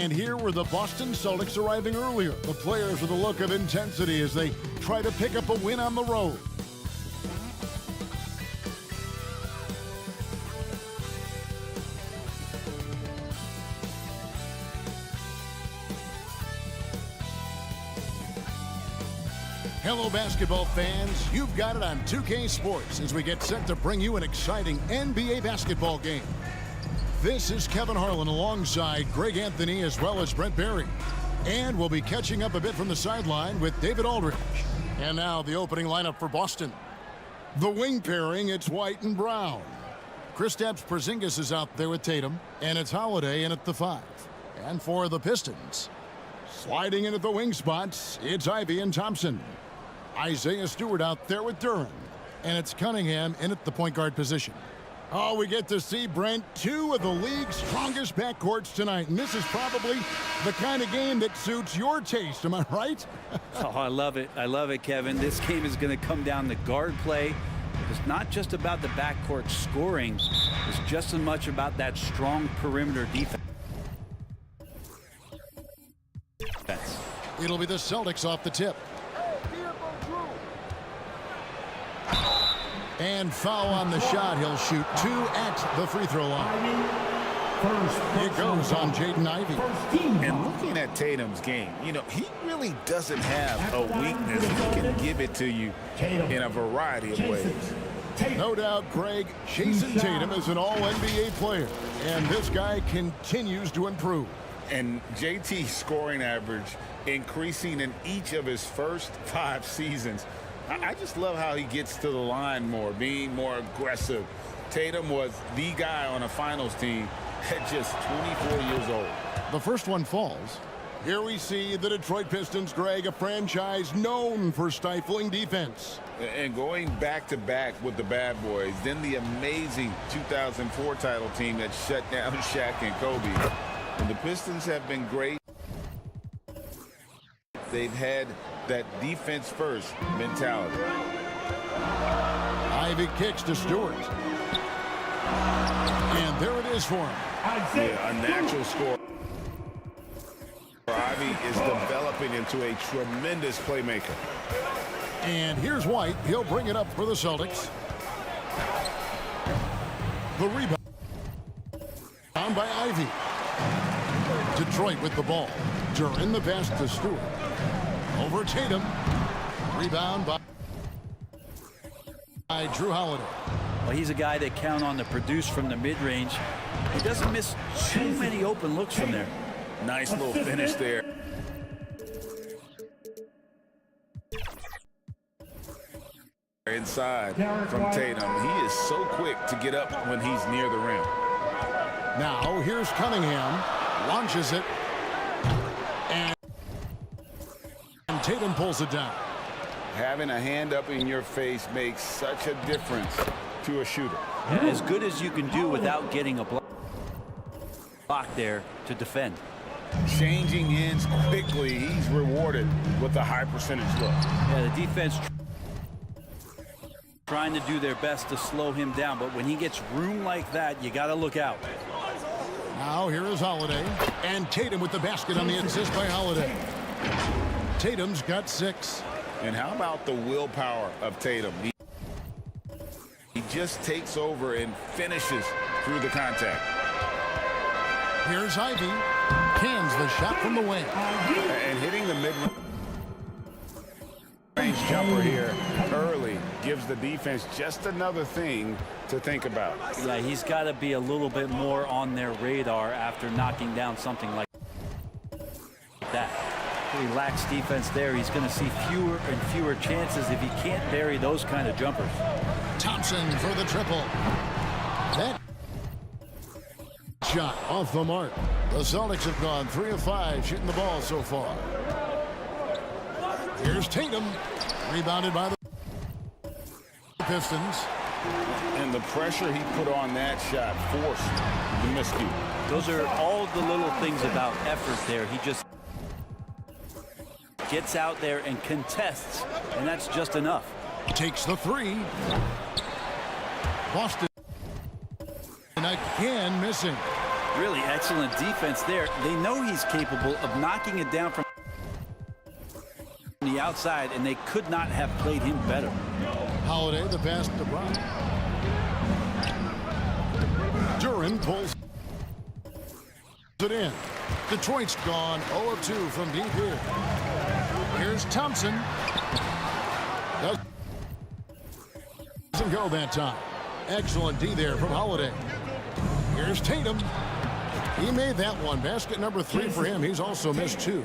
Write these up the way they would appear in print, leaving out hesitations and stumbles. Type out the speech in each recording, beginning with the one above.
And here were the Boston Celtics arriving earlier. The players with a look of intensity as they try to pick up a win on the road. Hello, basketball fans. You've got it on 2K Sports as we get set to bring you an exciting NBA basketball game. This is Kevin Harlan alongside Greg Anthony as well as Brent Barry. And we'll be catching up a bit from the sideline with David Aldridge. And now the opening lineup for Boston. The wing pairing, it's White and Brown. Kristaps Porzingis is out there with Tatum, and it's Holiday in at the 5. And for the Pistons, sliding in at the wing spots, it's Ivy and Thompson. Isaiah Stewart out there with Duran, and it's Cunningham in at the point guard position. Oh, we get to see, Brent, two of the league's strongest backcourts tonight, and this is probably the kind of game that suits your taste, am I right? Oh, I love it. I love it, Kevin. This game is going to come down to guard play. It's not just about the backcourt scoring. It's just as much about that strong perimeter defense. It'll be the Celtics off the tip. And foul on the shot. He'll shoot 2 at the free throw line. It goes on Jaden Ivey. And looking at Tatum's game, you know, he really doesn't have a weakness. He can give it to you in a variety of ways. No doubt, Greg, Jason Tatum is an all-NBA player, and this guy continues to improve. And JT's scoring average increasing in each of his first 5 seasons. I just love how he gets to the line more, being more aggressive. Tatum was the guy on a finals team at just 24 years old. The first one falls. Here we see the Detroit Pistons, Greg, a franchise known for stifling defense. And going back-to-back with the bad boys, then the amazing 2004 title team that shut down Shaq and Kobe. And the Pistons have been great. They've had that defense-first mentality. Ivy kicks to Stewart. And there it is for him. Yeah, a natural score. Ivy is developing into a tremendous playmaker. And here's White. He'll bring it up for the Celtics. The rebound by Ivy. Detroit with the ball. Duran the pass to Stewart. Over Tatum. Rebound by Drew Holiday. Well, he's a guy that count on to produce from the mid-range. He doesn't miss too many open looks from there. Nice little finish there. Inside from Tatum. He is so quick to get up when he's near the rim. Now here's Cunningham. Launches it. And Tatum pulls it down. Having a hand up in your face makes such a difference to a shooter. Yeah, as good as you can do without getting a block there to defend. Changing ends quickly, he's rewarded with a high percentage look. Yeah, the defense trying to do their best to slow him down, but when he gets room like that, you got to look out. Now here is Holiday, and Tatum with the basket on the assist by Holiday. Tatum's got 6. And how about the willpower of Tatum? He just takes over and finishes through the contact. Here's Ivy. Cans the shot from the wing. And hitting the mid-range jumper here early gives the defense just another thing to think about. Yeah, he's got to be a little bit more on their radar after knocking down something like that. Pretty lax defense there. He's going to see fewer and fewer chances if he can't bury those kind of jumpers. Thompson for the triple. That shot off the mark. The Celtics have gone 3 of 5 shooting the ball so far. Here's Tatum. Rebounded by the Pistons. And the pressure he put on that shot forced the miscue. Those are all the little things about effort there. He just gets out there and contests, and that's just enough. Takes the 3. Boston again missing. Really excellent defense there. They know he's capable of knocking it down from the outside, and they could not have played him better. Holiday, the pass to Brown. Duran pulls it in. Detroit's gone 0 of 2 from deep here. Here's Thompson. Doesn't go that time. Excellent D there from Holiday. Here's Tatum. He made that one. Basket number 3 for him. He's also missed 2.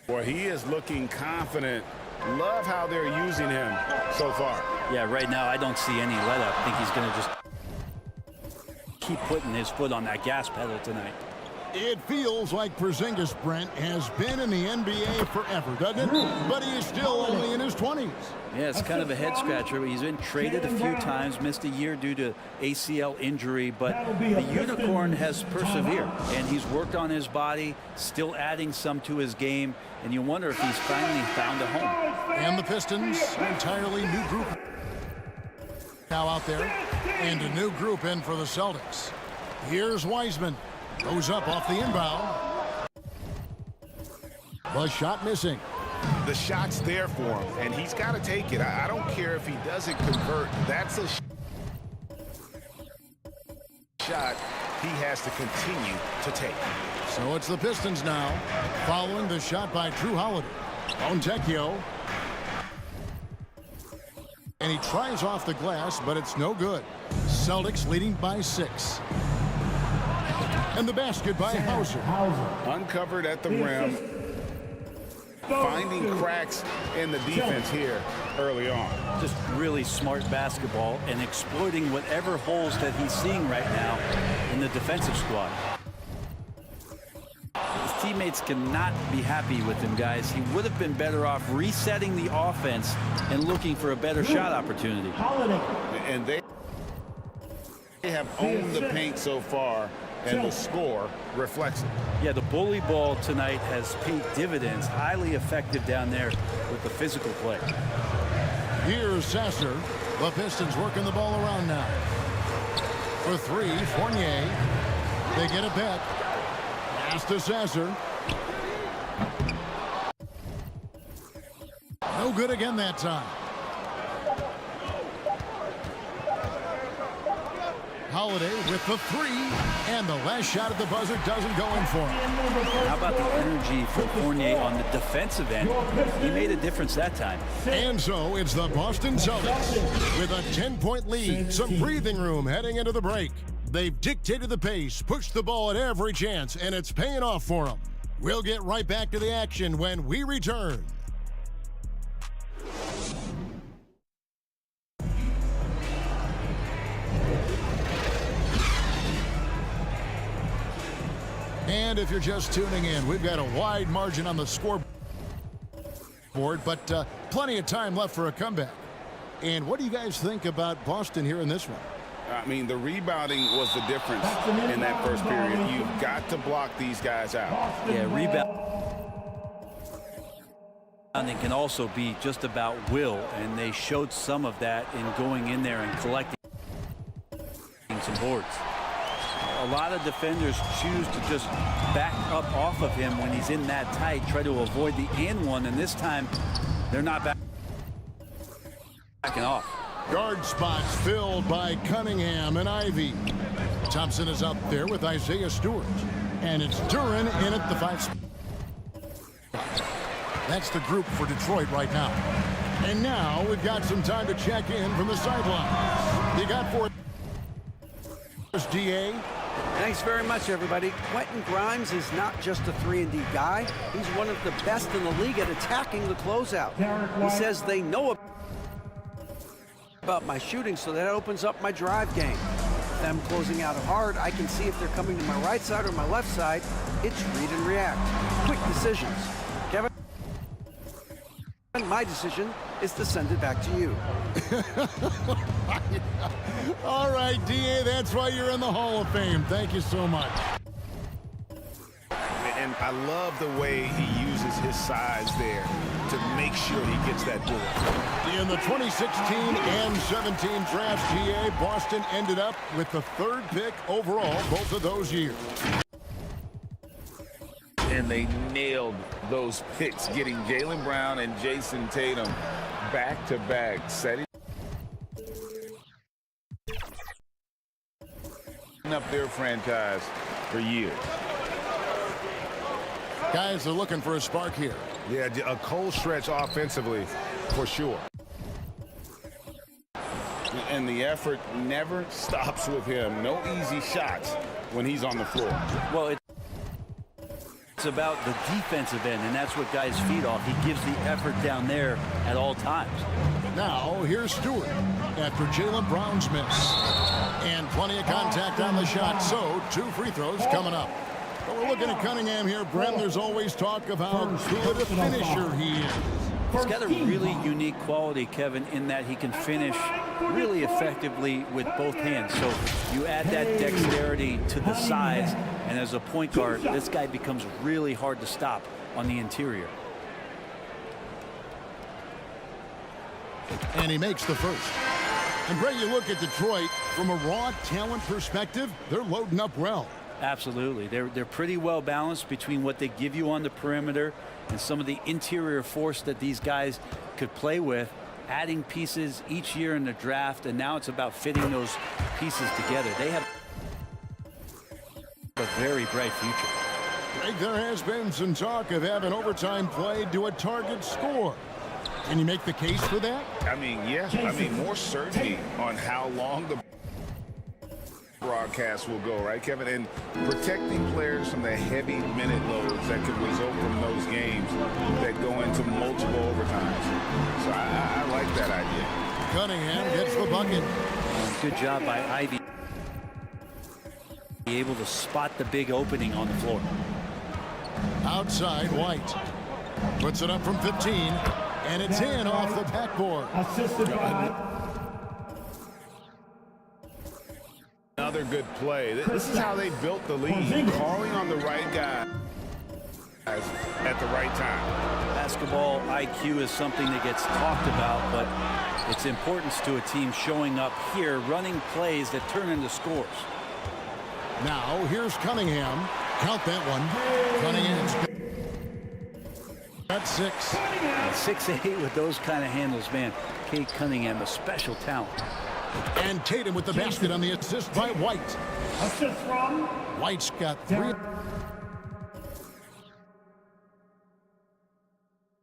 Boy, he is looking confident. Love how they're using him so far. Yeah, right now I don't see any let up. I think he's going to just keep putting his foot on that gas pedal tonight. It feels like Porzingis, Brent, has been in the NBA forever, doesn't it? But he is still only in his 20s. Yeah, it's kind of a head-scratcher. He's been traded a few times, missed a year due to ACL injury, but the Unicorn has persevered, and he's worked on his body, still adding some to his game, and you wonder if he's finally found a home. And the Pistons, an entirely new group now out there, and a new group in for the Celtics. Here's Wiseman. Goes up off the inbound. The shot missing. The shot's there for him, and he's got to take it. I don't care if he doesn't convert. That's a shot he has to continue to take. So it's the Pistons now, following the shot by Drew Holiday. Fontecchio. And he tries off the glass, but it's no good. Celtics leading by 6. And the basket by Hauser. Uncovered at the rim. Finding cracks in the defense here early on. Just really smart basketball and exploiting whatever holes that he's seeing right now in the defensive squad. His teammates cannot be happy with him, guys. He would have been better off resetting the offense and looking for a better shot opportunity. And they have owned the paint so far, and the score reflects it. Yeah, the bully ball tonight has paid dividends. Highly effective down there with the physical play. Here's Sasser. The Pistons working the ball around now. For 3, Fournier. They get it back. Pass to Sasser. No good again that time. Holiday with the 3, and the last shot at the buzzer doesn't go in for him. How about the energy from Fournier on the defensive end? He made a difference that time. And so it's the Boston Celtics with a 10-point lead, some breathing room heading into the break. They've dictated the pace, pushed the ball at every chance, and it's paying off for them. We'll get right back to the action when we return. And if you're just tuning in, we've got a wide margin on the scoreboard, but plenty of time left for a comeback. And what do you guys think about Boston here in this one? I mean, the rebounding was the difference in that first period. You've got to block these guys out. Yeah, rebounding can also be just about will, and they showed some of that in going in there and collecting some boards. A lot of defenders choose to just back up off of him when he's in that tight, try to avoid the and one, and this time they're not backing off. Guard spots filled by Cunningham and Ivy. Thompson is out there with Isaiah Stewart. And it's Duran in at the 5 spot. That's the group for Detroit right now. And now we've got some time to check in from the sideline. You got for us, DA. Thanks very much, everybody. Quentin Grimes is not just a 3-and-D guy. He's one of the best in the league at attacking the closeout. He says they know about my shooting, so that opens up my drive game. If I'm closing out hard, I can see if they're coming to my right side or my left side. It's read and react. Quick decisions. Kevin, my decision is to send it back to you. All right, DA, that's why you're in the Hall of Fame. Thank you so much. And I love the way he uses his size there to make sure he gets that board. In the 2016 and 17 drafts, GA, Boston ended up with the 3rd pick overall both of those years. And they nailed those picks, getting Jaylen Brown and Jason Tatum back-to-back, setting up their franchise for years. Guys are looking for a spark here. Yeah, a cold stretch offensively, for sure. And the effort never stops with him. No easy shots when he's on the floor. Well, it's about the defensive end, and that's what guys feed off. He gives the effort down there at all times. Now, here's Stewart after Jaylen Brown's miss. And plenty of contact on the shot, so 2 free throws coming up. But we're looking at Cunningham here, Brent. There's always talk of how good a finisher he is. He's got a really unique quality, Kevin, in that he can finish really effectively with both hands. So you add that dexterity to the size, and as a point guard, this guy becomes really hard to stop on the interior. And he makes the first. And Brent, you look at Detroit, from a raw talent perspective, they're loading up well. Absolutely. They're pretty well balanced between what they give you on the perimeter and some of the interior force that these guys could play with, adding pieces each year in the draft, and now it's about fitting those pieces together. They have a very bright future. Greg, there has been some talk of having overtime played to a target score. Can you make the case for that? I mean, yeah. I mean, more certainty on how long the broadcast will go, right, Kevin? And protecting players from the heavy minute loads that could result from those games that go into multiple overtimes. So I like that idea. Cunningham gets the bucket. Good job by Ivy. Be able to spot the big opening on the floor. Outside, White puts it up from 15, and it's in off the backboard. Assisted by Another good play. This is how they built the lead, calling on the right guy at the right time. Basketball IQ is something that gets talked about, but its importance to a team showing up here, running plays that turn into scores. Now, here's Cunningham. Count that one. Cunningham's got 6. 6'8" with those kind of handles, man. Kate Cunningham, a special talent. And Tatum with the basket on the assist by White. assist from White's got 3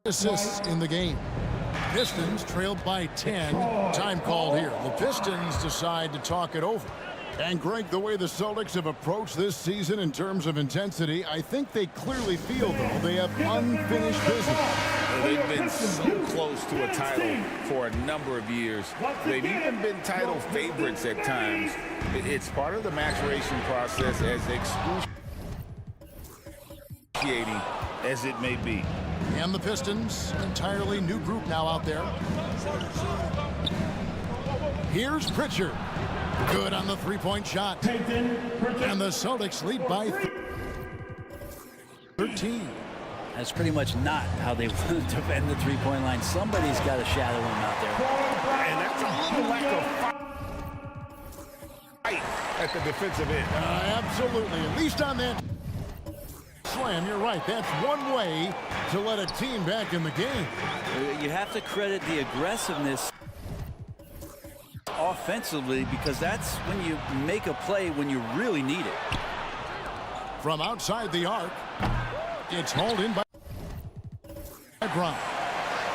assists in the game. Pistons trailed by 10. Time called here. The Pistons decide to talk it over. And Greg, the way the Celtics have approached this season in terms of intensity, I think they clearly feel, though, they have unfinished business. They've been so close to a title for a number of years. They've even been title favorites at times. It's part of the maturation process, as excruciating as it may be. And the Pistons, entirely new group now out there. Here's Pritchard. Good on the three-point shot. And the Celtics lead by 13. That's pretty much not how they want to defend the three-point line. Somebody's got to shadow him out there. And that's a little lack of fight at the defensive end. Absolutely. At least on that slam, you're right. That's one way to let a team back in the game. You have to credit the aggressiveness offensively, because that's when you make a play when you really need it. From outside the arc, it's hauled in by Brown.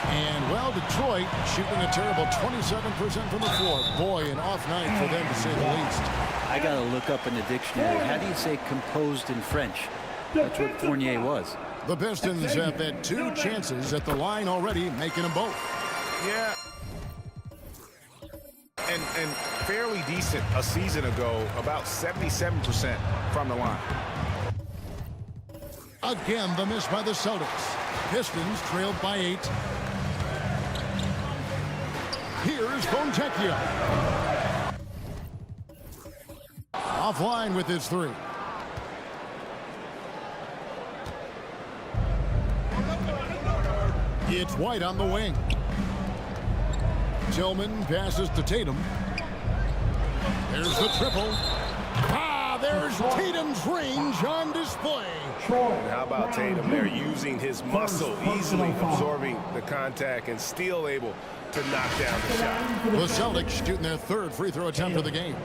And, well, Detroit shooting a terrible 27% from the floor. Boy, an off night for them, to say the least. I got to look up in the dictionary. How do you say composed in French? That's what Fournier was. The Pistons have had 2 chances at the line already, making them both. Yeah. And fairly decent a season ago, about 77% from the line. Again, the miss by the Celtics. Pistons trailed by 8. Here's Fontecchio. Offline with his 3. It's White on the wing. Tillman passes to Tatum. There's the triple. There's Tatum's range on display. And how about Tatum there using his muscle, easily absorbing the contact and still able to knock down the shot. The Celtics shooting their third free throw attempt of the game.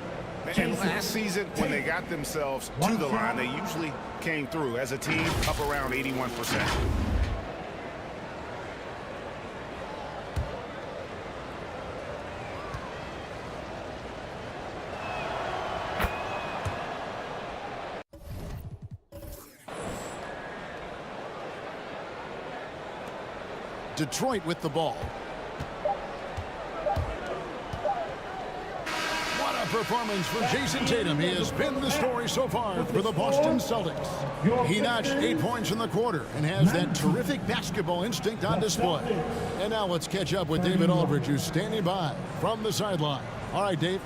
And last season, when they got themselves to the line, they usually came through as a team up around 81%. Detroit with the ball. What a performance for Jason Tatum. He has been the story so far for the Boston Celtics. He notched 8 points in the quarter and has that terrific basketball instinct on display. And now let's catch up with David Aldridge, who's standing by from the sideline. All right, Dave.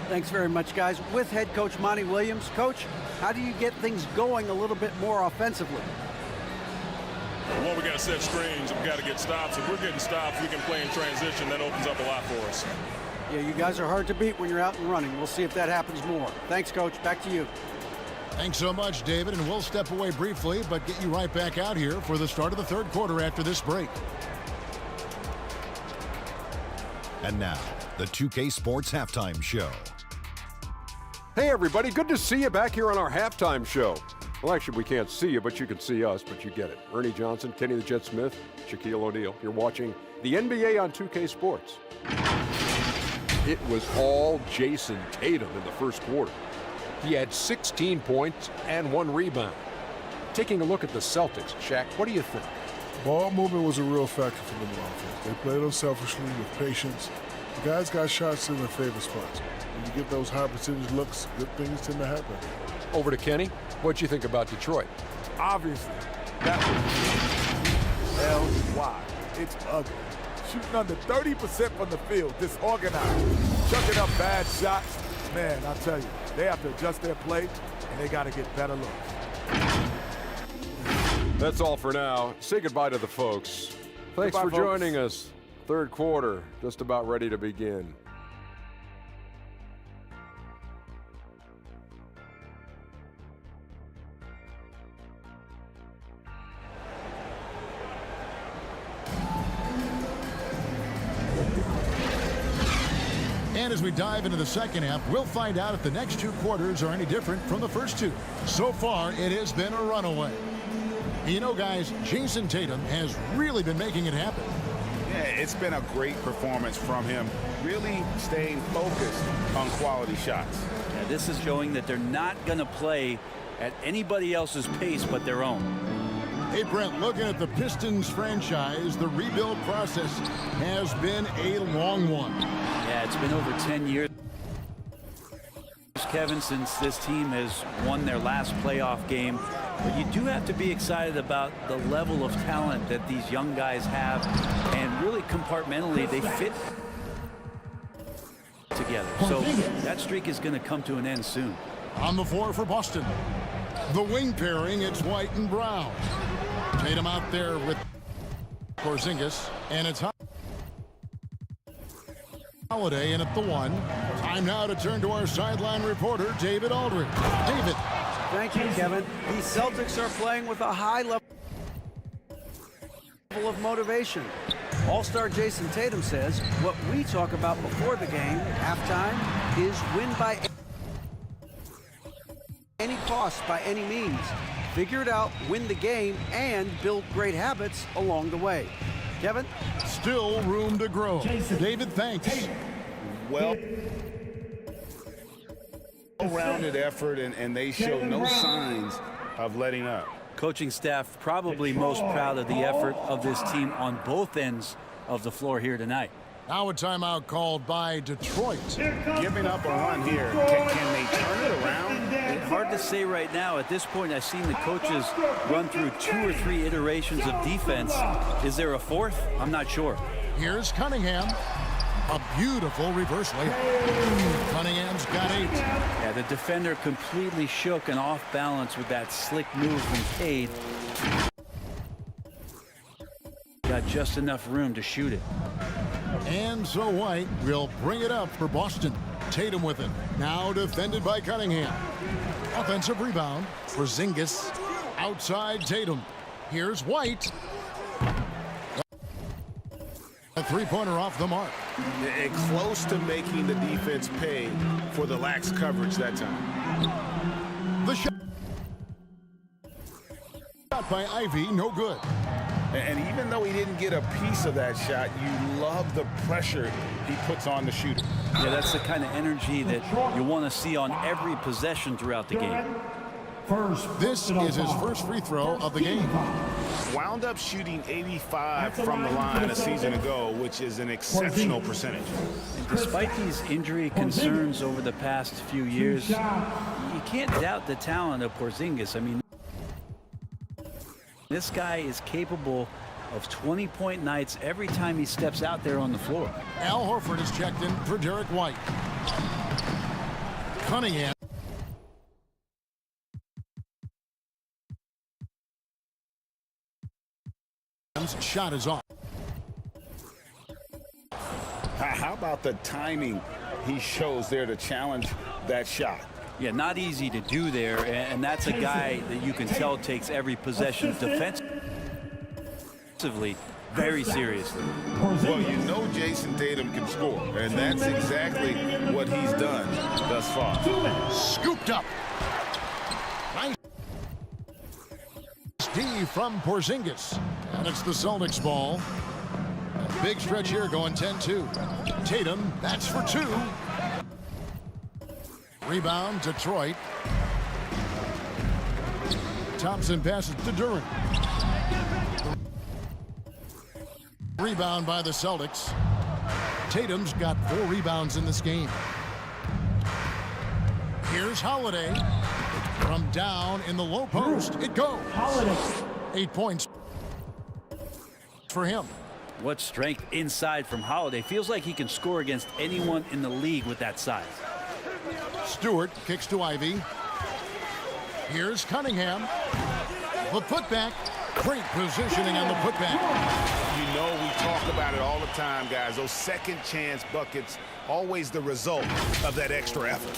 Thanks very much, guys. With head coach Monty Williams. Coach, how do you get things going a little bit more offensively? Well, we got to set screens and we got to get stops. If we're getting stops, we can play in transition. That opens up a lot for us. Yeah, you guys are hard to beat when you're out and running. We'll see if that happens more. Thanks, Coach. Back to you. Thanks so much, David, and we'll step away briefly, but get you right back out here for the start of the third quarter after this break. And now, the 2K Sports Halftime Show. Hey, everybody. Good to see you back here on our halftime show. Well, actually, we can't see you, but you can see us, but you get it. Ernie Johnson, Kenny the Jet Smith, Shaquille O'Neal. You're watching the NBA on 2K Sports. It was all Jason Tatum in the first quarter. He had 16 points and 1 rebound. Taking a look at the Celtics, Shaq, what do you think? Ball movement was a real factor for them on offense. They played unselfishly with patience. The guys got shots in their favorite spots. When you get those high percentage looks, good things tend to happen. Over to Kenny. What'd you think about Detroit? Obviously, that was hell wide. It's ugly. Shooting under 30% from the field, disorganized, chucking up bad shots. Man, I tell you, they have to adjust their play, and they got to get better looks. That's all for now. Say goodbye to the folks. Thanks Goodbye, for folks. joining us. Third quarter, just about ready to begin. And as we dive into the second half, we'll find out if the next 2 quarters are any different from the first 2. So far, it has been a runaway. You know, guys, Jason Tatum has really been making it happen. Yeah, it's been a great performance from him, really staying focused on quality shots. Yeah, this is showing that they're not going to play at anybody else's pace but their own. Hey, Brent, looking at the Pistons franchise, the rebuild process has been a long one. Yeah, it's been over 10 years, Kevin, since this team has won their last playoff game. But you do have to be excited about the level of talent that these young guys have, and really compartmentally they fit together. So that streak is going to come to an end soon. On the floor for Boston, the wing pairing, it's White and Brown. Tatum out there with Porzingis, and it's Holiday in at the 1. Time now to turn to our sideline reporter, David Aldridge. David. Thank you, Kevin. The Celtics are playing with a high level of motivation. All-star Jason Tatum says what we talk about before the game, halftime, is win by any cost, by any means. Figure it out, win the game, and build great habits along the way. Kevin? Still room to grow. David, thanks. Well, well-rounded effort, and they show no signs of letting up. Coaching staff probably most proud of the effort of this team on both ends of the floor here tonight. Now a timeout called by Detroit. Giving up a run here. Can they turn it around? It's hard to say right now. At this point, I've seen the coaches run through 2 or 3 iterations of defense. Is there a 4th? I'm not sure. Here's Cunningham. A beautiful reverse layup. Cunningham's got 8. Yeah, the defender completely shook and off balance with that slick move from Cade. got just enough room to shoot it. And so White will bring it up for Boston. Tatum with it. Now defended by Cunningham. Offensive rebound. Porzingis outside Tatum. Here's White. A three-pointer off the mark. Close to making the defense pay for the lax coverage that time. The shot by Ivy, no good. And even though he didn't get a piece of that shot, you love the pressure he puts on the shooter. Yeah, that's the kind of energy that you want to see on every possession throughout the game. This is his first free throw of the game. Wound up shooting 85 from the line a season ago, which is an exceptional percentage. And despite these injury concerns over the past few years, you can't doubt the talent of Porzingis. I mean, this guy is capable of 20-point nights every time he steps out there on the floor. Al Horford is checked in for Derek White. Cunningham. Shot is off. How about the timing he shows there to challenge that shot? Yeah, not easy to do there, and that's a guy that you can tell takes every possession defensively very seriously. Well, you know Jason Tatum can score, and that's exactly what he's done thus far. Scooped up. Nice D from Porzingis. And it's the Celtics ball. A big stretch here going 10-2. Tatum, that's for two. Rebound, Detroit. Thompson passes to Durant. Rebound by the Celtics. Tatum's got 4 rebounds in this game. Here's Holiday. From down in the low post, it goes. 8 points for him. What strength inside from Holiday. Feels like he can score against anyone in the league with that size. Stewart kicks to Ivy. Here's Cunningham. The putback. Great positioning on the putback. You know we talk about it all the time, guys. Those second chance buckets, always the result of that extra effort.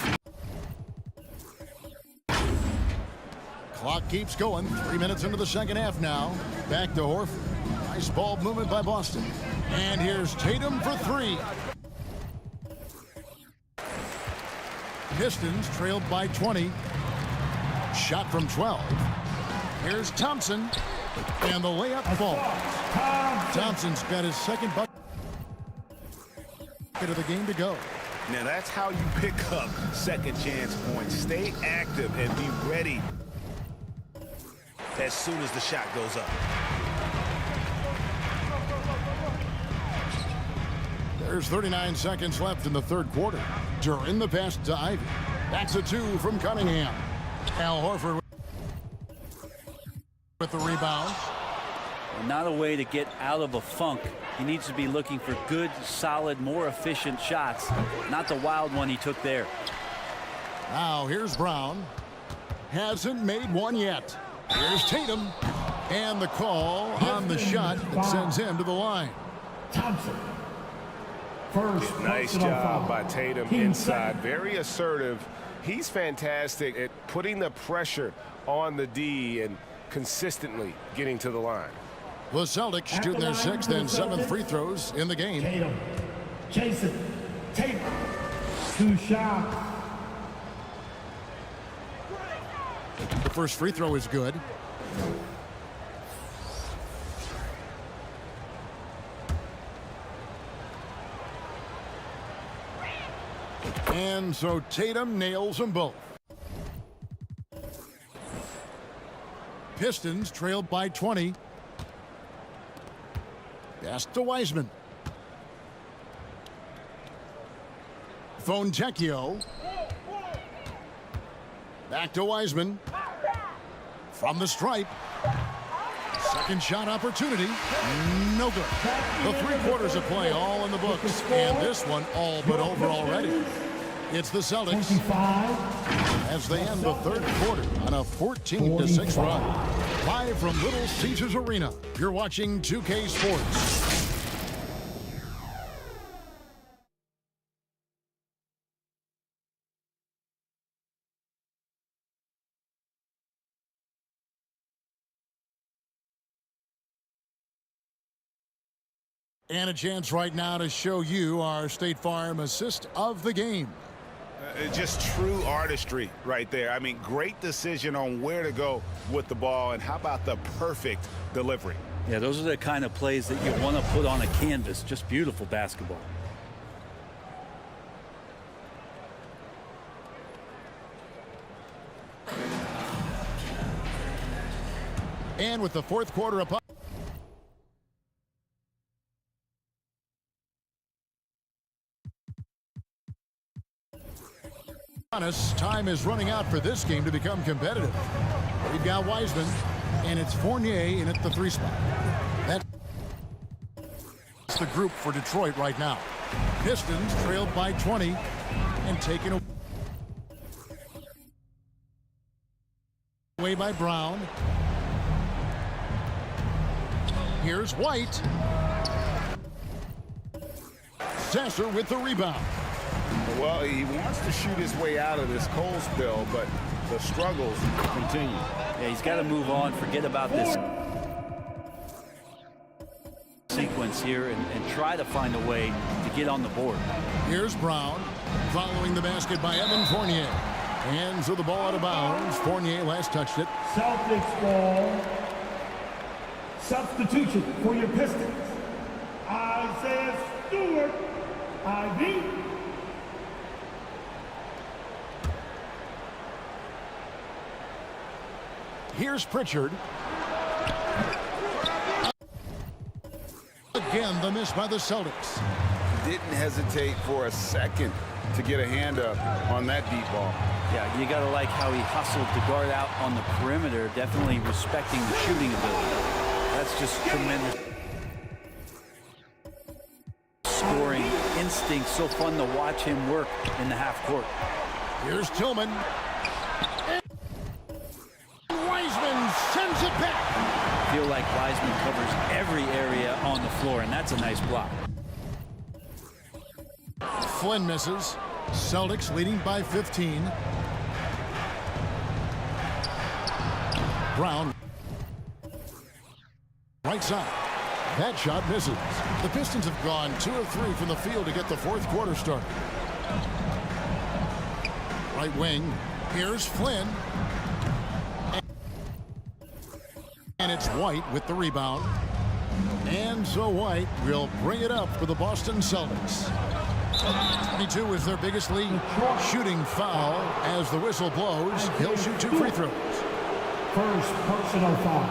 Clock keeps going. 3 minutes into the second half now. Back to Horford. Nice ball movement by Boston. And here's Tatum for 3. Pistons trailed by 20. Shot from 12. Here's Thompson. And the layup falls. Thompson's got his second bucket of the game to go. Now that's how you pick up second chance points. Stay active and be ready as soon as the shot goes up. There's 39 seconds left in the third quarter. During the pass to Ivy. That's a 2 from Cunningham. Al Horford with the rebound. Well, not a way to get out of a funk. He needs to be looking for good, solid, more efficient shots. Not the wild one he took there. Now here's Brown. Hasn't made one yet. Here's Tatum. And the call on the shot that sends him to the line. Thompson. Nice job by Tatum inside. Very assertive. He's fantastic at putting the pressure on the D and consistently getting to the line. The Celtics shooting their 6th and 7th free throws in the game. Tatum. Jason Tatum. 2 shots. The first free throw is good. And so Tatum nails them both. Pistons trailed by 20. Pass to Wiseman. Fontecchio. Back to Wiseman. From the stripe. Second shot opportunity. No good. The 3 quarters of play all in the books. And this one all but over already. It's the Celtics as they end the third quarter on a 14-6 run. Live from Little Caesars Arena, you're watching 2K Sports. And a chance right now to show you our State Farm assist of the game. Just true artistry right there. I mean, great decision on where to go with the ball, and how about the perfect delivery? Yeah, those are the kind of plays that you want to put on a canvas. Just beautiful basketball. And with the fourth quarter upon us, time is running out for this game to become competitive. We've got Wiseman, and it's Fournier in at the 3 spot. That's the group for Detroit right now. Pistons trailed by 20 and taken away by Brown. Here's White. Sasser with the rebound. Well, he wants to shoot his way out of this cold spell, but the struggles continue. Yeah, he's got to move on, forget about this sequence here, and try to find a way to get on the board. Here's Brown, following the basket by Evan Fournier. Hands of the ball out of bounds. Fournier last touched it. Celtics ball. Substitution for your Pistons. Isaiah Stewart, IV. Here's Pritchard. Again, the miss by the Celtics. Didn't hesitate for a second to get a hand up on that deep ball. Yeah, you got to like how he hustled to guard out on the perimeter, definitely respecting the shooting ability. That's just tremendous scoring instinct. So fun to watch him work in the half court. Here's Tillman. Wiseman sends it back. I feel like Wiseman covers every area on the floor, and that's a nice block. Flynn misses. Celtics leading by 15. Brown. Right side. That shot misses. The Pistons have gone 2 of 3 from the field to get the fourth quarter started. Right wing. Here's Flynn. And it's White with the rebound. And so White will bring it up for the Boston Celtics. 22 is their biggest lead. Shooting foul as the whistle blows. He'll shoot 2 free throws. First personal foul.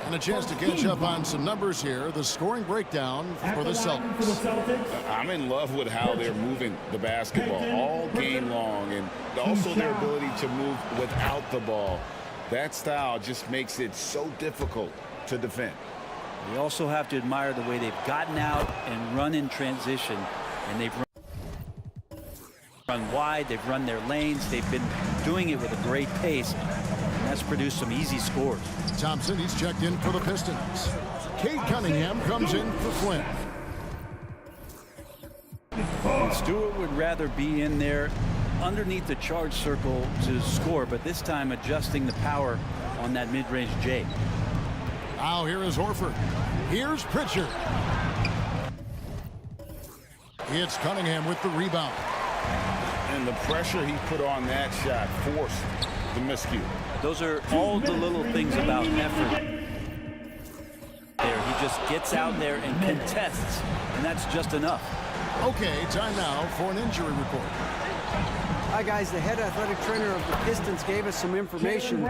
And a chance to catch up on some numbers here. The scoring breakdown for the Celtics. I'm in love with how they're moving the basketball all game long, and also their ability to move without the ball. That style just makes it so difficult to defend. You also have to admire the way they've gotten out and run in transition, and they've run wide, they've run their lanes, they've been doing it with a great pace, and that's produced some easy scores. Thompson, he's checked in for the Pistons. Cade Cunningham comes in for Flynn. And Stewart would rather be in there underneath the charge circle to score, but this time adjusting the power on that mid-range J. Now here is Horford. Here's Pritchard. It's Cunningham with the rebound. And the pressure he put on that shot forced the miscue. Those are all the little things about effort. There, he just gets out there and contests, and that's just enough. Okay, time now for an injury report. Hi, guys. The head athletic trainer of the Pistons gave us some information.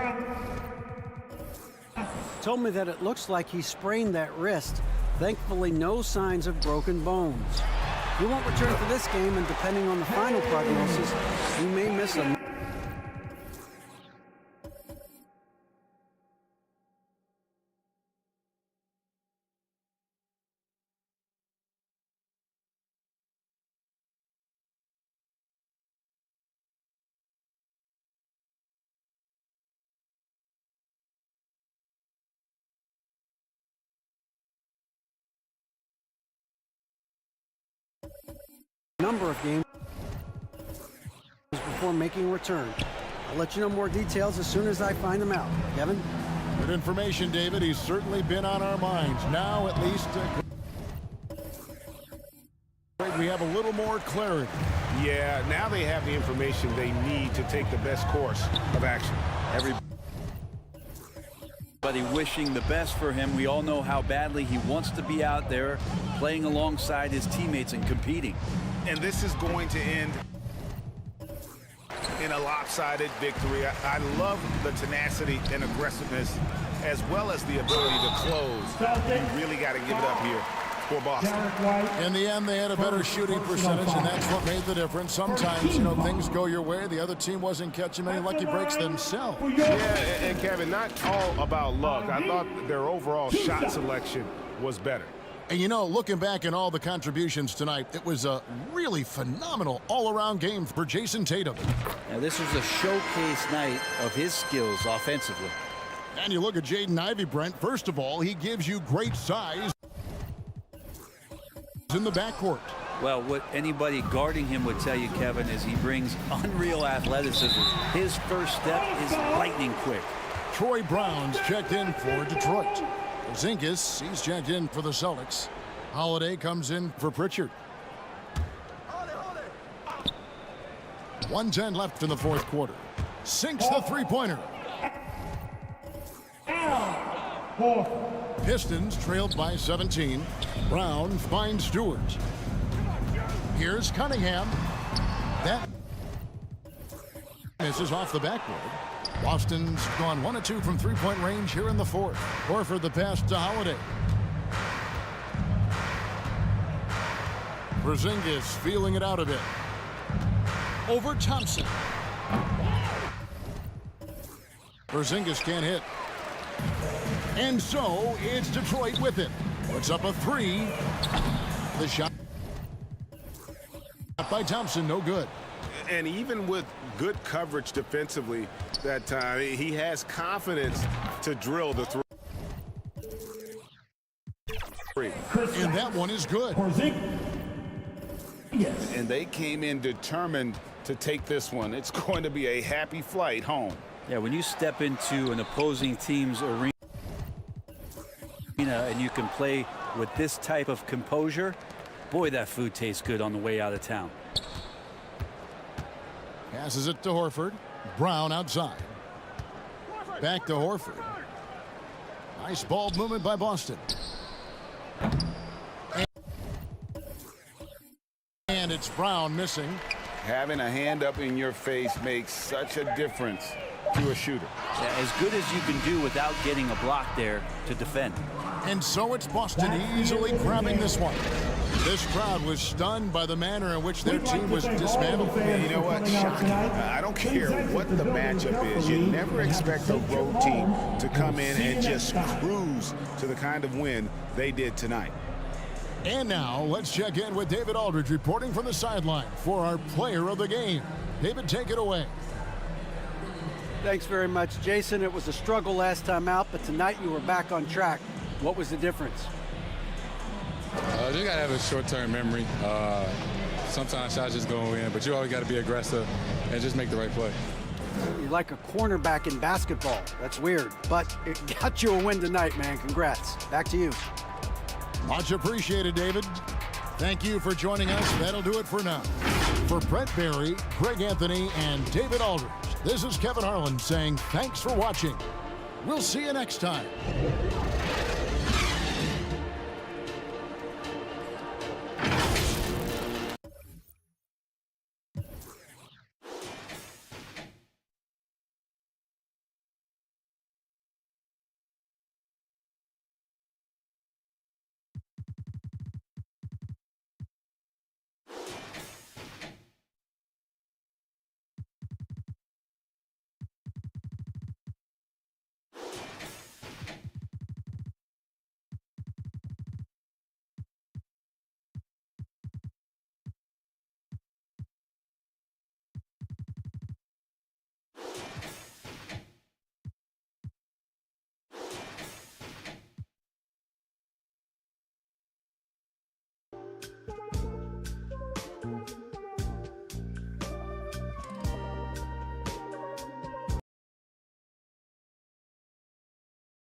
Told me that it looks like he sprained that wrist. Thankfully, no signs of broken bones. He won't return for this game, and depending on the final prognosis, he may miss a number of games before making a return. I'll let you know more details as soon as I find them out. Kevin? Good information, David. He's certainly been on our minds. Now, at least, we have a little more clarity. Yeah, now they have the information they need to take the best course of action. Everybody wishing the best for him. We all know how badly he wants to be out there playing alongside his teammates and competing. And this is going to end in a lopsided victory. I love the tenacity and aggressiveness as well as the ability to close. You really got to give it up here for Boston. In the end, they had a better shooting percentage, and that's what made the difference. Sometimes, you know, things go your way. The other team wasn't catching many lucky breaks themselves. Yeah, and Kevin, not all about luck. I thought their overall shot selection was better. And, you know, looking back at all the contributions tonight, it was a really phenomenal all-around game for Jason Tatum. Now, this was a showcase night of his skills offensively. And you look at Jaden Ivey, Brent. First of all, he gives you great size in the backcourt. Well, what anybody guarding him would tell you, Kevin, is he brings unreal athleticism. His first step is lightning quick. Troy Brown's checked in for Detroit. Porzingis, he's checked in for the Celtics. Holiday comes in for Pritchard. 1:10 left in the fourth quarter. Sinks the three-pointer. Pistons trailed by 17. Brown finds Stewart. Here's Cunningham. That misses off the backboard. Boston's gone 1 of 2 from three-point range here in the fourth. Horford the pass to Holiday. Porzingis feeling it out a bit. Over Thompson. Porzingis can't hit. And so it's Detroit with it. Puts up a three. The shot by Thompson, no good. And even with good coverage defensively that time, he has confidence to drill the three. And that one is good. And they came in determined to take this one. It's going to be a happy flight home. Yeah, when you step into an opposing team's arena and you can play with this type of composure, boy, that food tastes good on the way out of town. Passes it to Horford. Brown outside. Back to Horford. Nice ball movement by Boston. And it's Brown missing. Having a hand up in your face makes such a difference to a shooter. Yeah, as good as you can do without getting a block there to defend. And so it's Boston easily grabbing this one. This crowd was stunned by the manner in which their team was dismantled. Yeah, you know what? Shocking. I don't care what the matchup is. You never expect a road team to come in and just cruise to the kind of win they did tonight. And now let's check in with David Aldridge reporting from the sideline for our player of the game. David, take it away. Thanks very much, Jason. It was a struggle last time out, but tonight you were back on track. What was the difference? You got to have a short-term memory. Sometimes shots just go in, but you always got to be aggressive and just make the right play. You're like a cornerback in basketball. That's weird, but it got you a win tonight, man. Congrats. Back to you. Much appreciated, David. Thank you for joining us. That'll do it for now. For Brett Barry, Greg Anthony, and David Aldridge, this is Kevin Harlan saying thanks for watching. We'll see you next time.